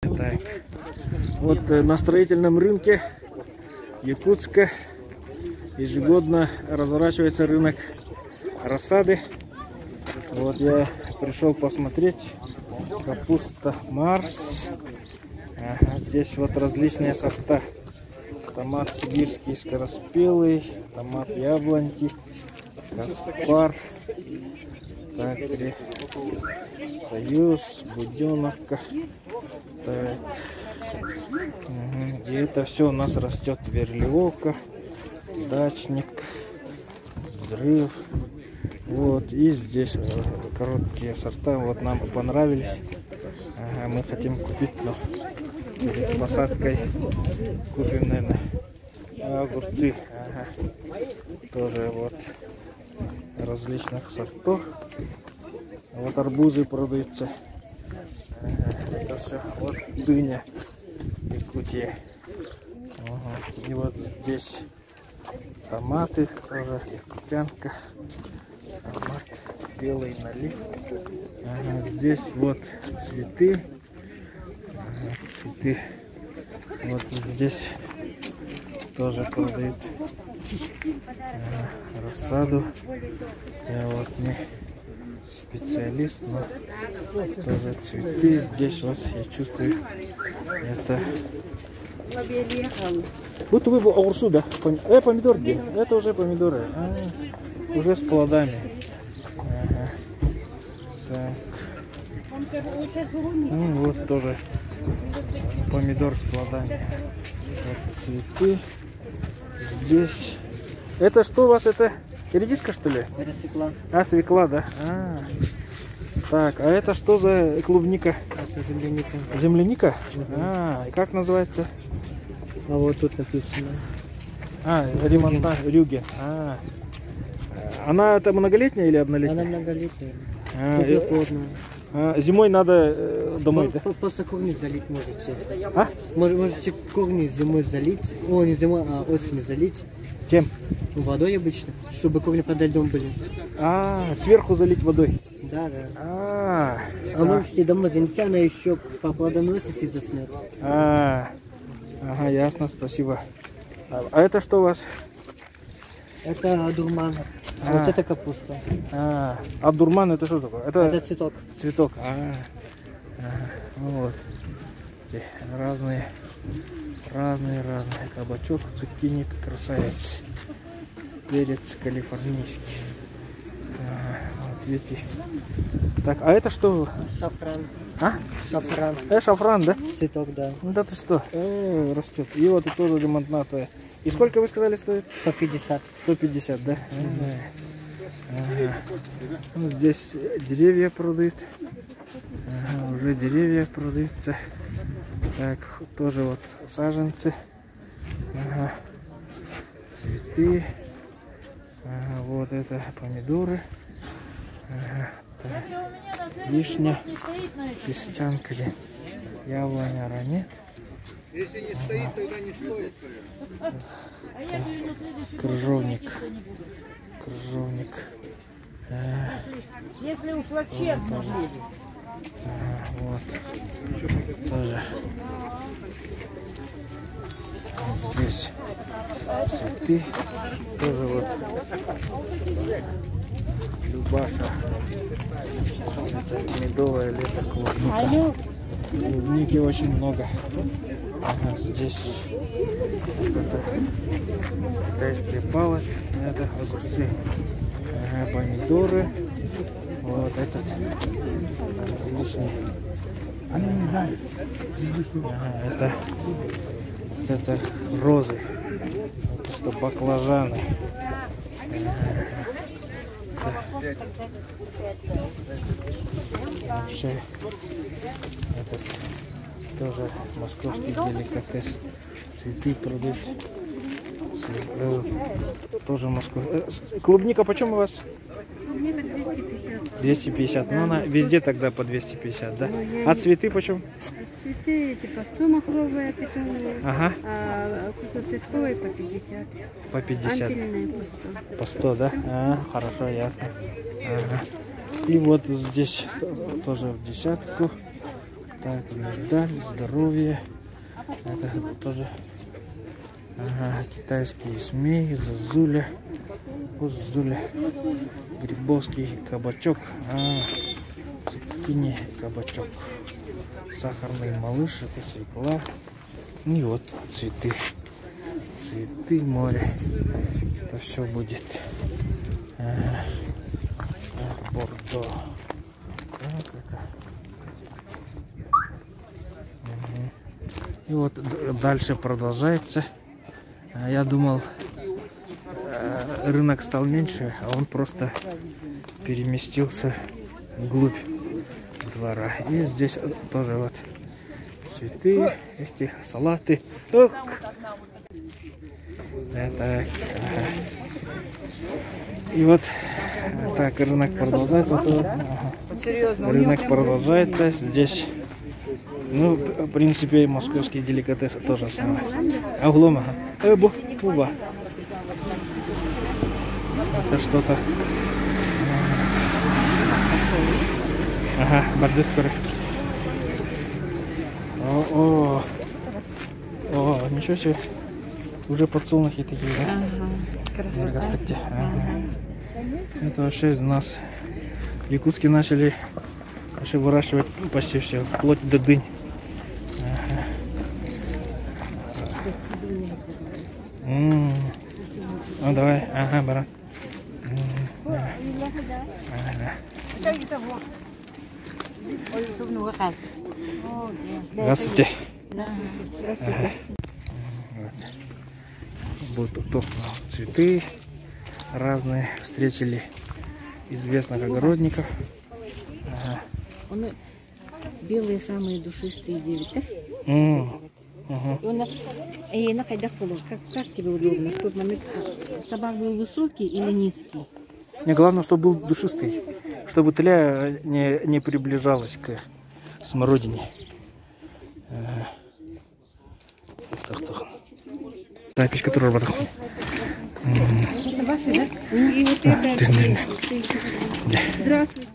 Так, вот на строительном рынке Якутска ежегодно разворачивается рынок рассады. Вот я пришел посмотреть. Капуста Марс. Ага, здесь вот различные сорта. Томат сибирский скороспелый, томат яблоньки, Каспар, так, Союз, Буденовка. Так. Угу. И это все у нас растет: Верлиовка, Дачник, Взрыв. Вот, и здесь короткие сорта, вот нам понравились. Ага, мы хотим купить, но перед посадкой купим, наверное, огурцы. Ага. Тоже вот различных сортов. Вот арбузы продаются. Ага, это все. Вот дыня, Якутия. Ага. И вот здесь томаты тоже, якутянка. Томат, белый налив. Ага, здесь вот цветы. Ага, цветы. Вот здесь тоже продают рассаду. Я вот не специалист, но тоже цветы. Здесь вот я чувствую это. Вот вы огурцу, да? Помидор где? Это уже помидоры. Уже с плодами. Ага. Так. Ну вот тоже помидор с плодами. Вот цветы. Здесь. Это что у вас? Это редиска, что ли? Это свекла. А, свекла, да. Так, а это что за клубника? Это земляника. Земляника? И как называется? А вот тут написано. Ремонта Рюген. Она это многолетняя или однолетняя? Она многолетняя. Зимой надо домой, да? Просто корни залить можете. Можете корни зимой залить. О, не зимой, а осенью залить. Чем? Водой обычно, чтобы корни под льдом были. Сверху залить водой. Да, да. Можете домой занести, она еще поплодоносит и заснет. Ага, ясно, спасибо. А это что у вас? Это дурман. Вот это капуста. А дурман это что такое? Это цветок. Цветок. Вот. Разные. Кабачок, цукини, красавец. Перец калифорнийский. Вот видите. Так, а это что? Шафран. Шафран. Шафран, да? Цветок, да. Да ты что? Растет. И вот и тоже ремонтная. И сколько вы сказали стоит? 150. 150, да? Ну, здесь деревья продают. Уже деревья продаются. Так, тоже вот саженцы. Цветы. Вот это помидоры. Вишня, песчанка, яблоня, ранет. Если не стоит, тогда не стоит. Крыжовник. Если уж вообще вот тоже здесь цветы, тоже вот любаша, это медовое лето, клубника. Клубники очень много. Здесь такая припалась, это огурцы, помидоры, вот этот различный. Это розы, это что, баклажаны. Вообще этот тоже московский деликатес. Цветы продают. Тоже московский. Клубника почем у вас? 250. Ну она везде тогда по 250, да? А цветы почем? Цветы типа 100 махровые, питомные, а куклоцветковые по 50. По 50. Ампельные по 100. По 100, да? Хорошо, ясно. И вот здесь тоже в десятку. Так, медаль, здоровье. Это тоже китайские СМИ, Зазуля, Узуля, Грибовский кабачок, цукини кабачок, сахарный малыш, это свекла. И вот цветы, цветы море. Это все будет Бордо. Так, это. И вот дальше продолжается. Я думал, рынок стал меньше, а он просто переместился вглубь двора. И здесь тоже вот цветы, эти салаты. Ох! Так. И вот так рынок продолжается. Рынок продолжается. Здесь, ну, в принципе, московские деликатесы тоже самое. Углом, пуба. Это что-то. Бардет. О, ничего себе. Уже подсолнухи такие, да? Красота. Это вообще у нас в Якутске начали вообще выращивать почти все, вплоть до дынь. Ну давай, баран. Здравствуйте. Будут тут цветы разные. Встретили известных огородников. Белые самые душистые 9, да? Как тебе удобно? Чтобы табак был высокий или низкий? Мне главное, чтобы был душистый, чтобы тля не приближалась к смородине. Запись, которая работает. И вот это. Здравствуйте.